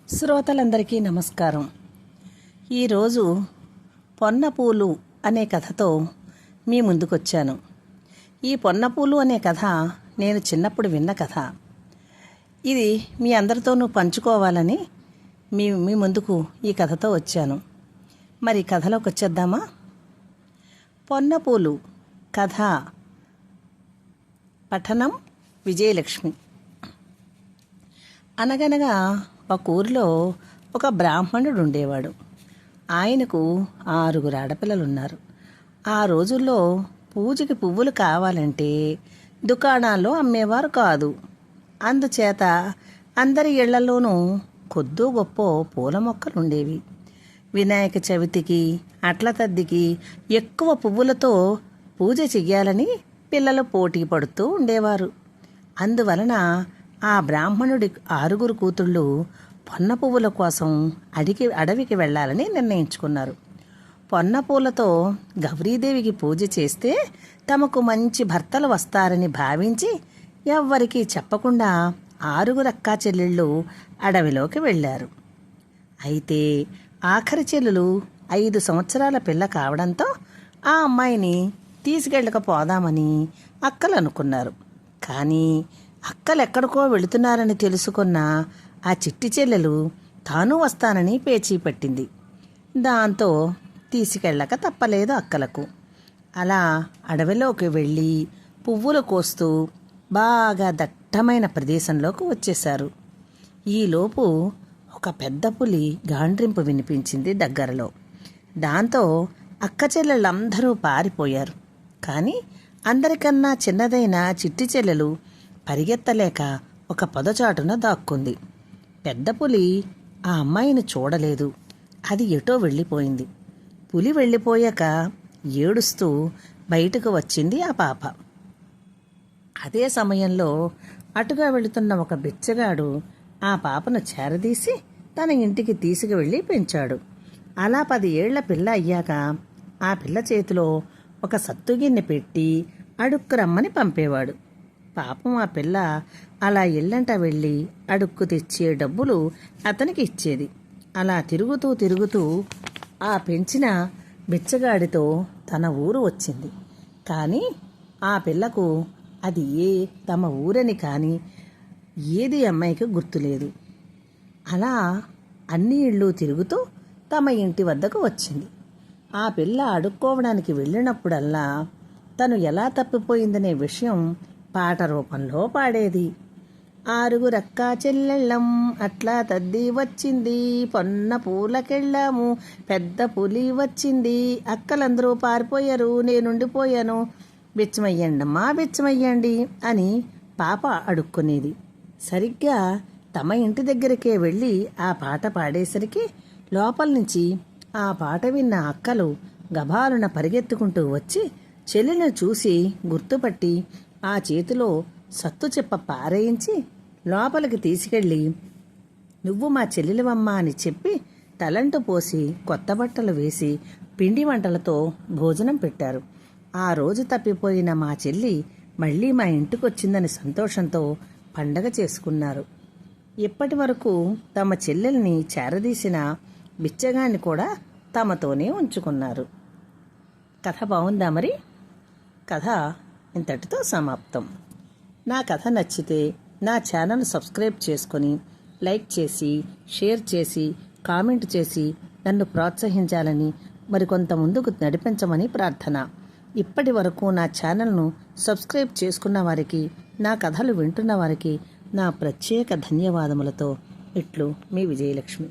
శ్రోతలందరికీ నమస్కారం. ఈరోజు పొన్నపూలు అనే కథతో మీ ముందుకొచ్చాను. ఈ పొన్నపూలు అనే కథ నేను చిన్నప్పుడు విన్న కథ. ఇది మీ అందరితోనూ పంచుకోవాలని మీ ముందుకు ఈ కథతో వచ్చాను. మరి కథలోకి వచ్చేద్దామా? పొన్నపూలు కథ పఠనం విజయలక్ష్మి. అనగనగా ఒక ఊరిలో ఒక బ్రాహ్మణుడు ఉండేవాడు. ఆయనకు 6 ఆడపిల్లలున్నారు. ఆ రోజుల్లో పూజకి పువ్వులు కావాలంటే దుకాణాల్లో అమ్మేవారు కాదు. అందుచేత అందరి ఇళ్లలోనూ కొద్దో గొప్ప పూల మొక్కలు ఉండేవి. వినాయక చవితికి అట్ల తద్దికి ఎక్కువ పువ్వులతో పూజ చెయ్యాలని పిల్లలు పోటీ పడుతూ ఉండేవారు. అందువలన ఆ బ్రాహ్మణుడి 6 కూతుళ్ళు పొన్న పువ్వుల కోసం అడవికి వెళ్ళాలని నిర్ణయించుకున్నారు. పొన్న పూలతో గౌరీదేవికి పూజ చేస్తే తమకు మంచి భర్తలు వస్తారని భావించి ఎవ్వరికీ చెప్పకుండా 6 అక్కా చెల్లెళ్ళు అడవిలోకి వెళ్ళారు. అయితే ఆఖరి చెల్లెలు 5 సంవత్సరాల పిల్ల కావడంతో ఆ అమ్మాయిని తీసుకెళ్ళకపోదామని అక్కలు అనుకున్నారు. కానీ అక్కలెక్కడికో వెళుతున్నారని తెలుసుకున్న ఆ చిట్టి చెల్లెలు తాను వస్తానని పేచీ పట్టింది. దాంతో తీసుకెళ్ళక తప్పలేదు అక్కలకు. అలా అడవిలోకి వెళ్ళి పువ్వులు కోస్తూ బాగా దట్టమైన ప్రదేశంలోకి వచ్చేశారు. ఈలోపు ఒక పెద్ద పులి గాండ్రింపు వినిపించింది దగ్గరలో. దాంతో అక్క చెల్లెళ్ళందరూ పారిపోయారు. కానీ అందరికన్నా చిన్నదైన చిట్టి చెల్లెలు పరిగెత్తలేక ఒక పొదచాటున దాక్కుంది. పెద్ద పులి ఆ అమ్మాయిని చూడలేదు. అది ఎటో వెళ్ళిపోయింది. పులి వెళ్ళిపోయాక ఏడుస్తూ బయటకు వచ్చింది ఆ పాప. అదే సమయంలో అటుగా వెళుతున్న ఒక బిచ్చగాడు ఆ పాపను చేరదీసి తన ఇంటికి తీసుకువెళ్ళి పెంచాడు. అలా 10 ఏళ్ల పిల్ల అయ్యాక ఆ పిల్ల చేతిలో ఒక సత్తుగిన్నె పెట్టి అడుక్కు రమ్మని పంపేవాడు. పాపం ఆ పిల్ల అలా ఇల్లంట వెళ్ళి అడుక్కు తెచ్చే డబ్బులు అతనికి ఇచ్చేది. అలా తిరుగుతూ ఆ పెంచిన బిచ్చగాడితో తన ఊరు వచ్చింది. కానీ ఆ పిల్లకు అది తమ ఊరని కానీ ఏది అమ్మాయికి గుర్తులేదు. అలా అన్ని ఇళ్ళు తిరుగుతూ తమ ఇంటి వద్దకు వచ్చింది. ఆ పిల్ల అడుక్కోవడానికి వెళ్ళినప్పుడల్లా తను ఎలా తప్పిపోయిందనే విషయం పాట రూపంలో పాడేది. 6 అక్కా చెల్లెళ్ళం అట్లా తద్ది వచ్చింది, పొన్న పూలకెళ్ళాము, పెద్ద పులి వచ్చింది, అక్కలందరూ పారిపోయారు, నేనుండిపోయాను, బిచ్చమయ్యండమ్మా బిచ్చమయ్యండి అని పాప అడుక్కునేది. సరిగ్గా తమ ఇంటి దగ్గరికే వెళ్ళి ఆ పాట పాడేసరికి లోపల నుంచి ఆ పాట విన్న అక్కలు గభాలున పరిగెత్తుకుంటూ వచ్చి చెల్లెలను చూసి గుర్తుపట్టి ఆ చేతిలో సత్తు చెప్ప పారేయించి లోపలికి తీసుకెళ్ళి నువ్వు మా చెల్లెలివమ్మా అని చెప్పి తలంటు పోసి కొత్త బట్టలు వేసి పిండి వంటలతో భోజనం పెట్టారు. ఆ రోజు తప్పిపోయిన మా చెల్లి మళ్ళీ మా ఇంటికొచ్చిందని సంతోషంతో పండగ చేసుకున్నారు. ఇప్పటి వరకు తమ చెల్లెల్ని చేరదీసిన బిచ్చగాన్ని కూడా తమతోనే ఉంచుకున్నారు. కథ బాగుందా మరి? కథ ఇంతటితో సమాప్తం. నా కథ నచ్చితే నా ఛానల్ సబ్స్క్రైబ్ చేసుకొని లైక్ చేసి షేర్ చేసి కామెంట్ చేసి నన్ను ప్రోత్సహించాలని మరికొంత ముందుకు నడిపించమని ప్రార్థన. ఇప్పటి వరకు నా ఛానల్ను సబ్స్క్రైబ్ చేసుకున్న వారికి, నా కథలు వింటున్న వారికి నా ప్రత్యేక ధన్యవాదములతో ఇట్లు మీ విజయలక్ష్మి.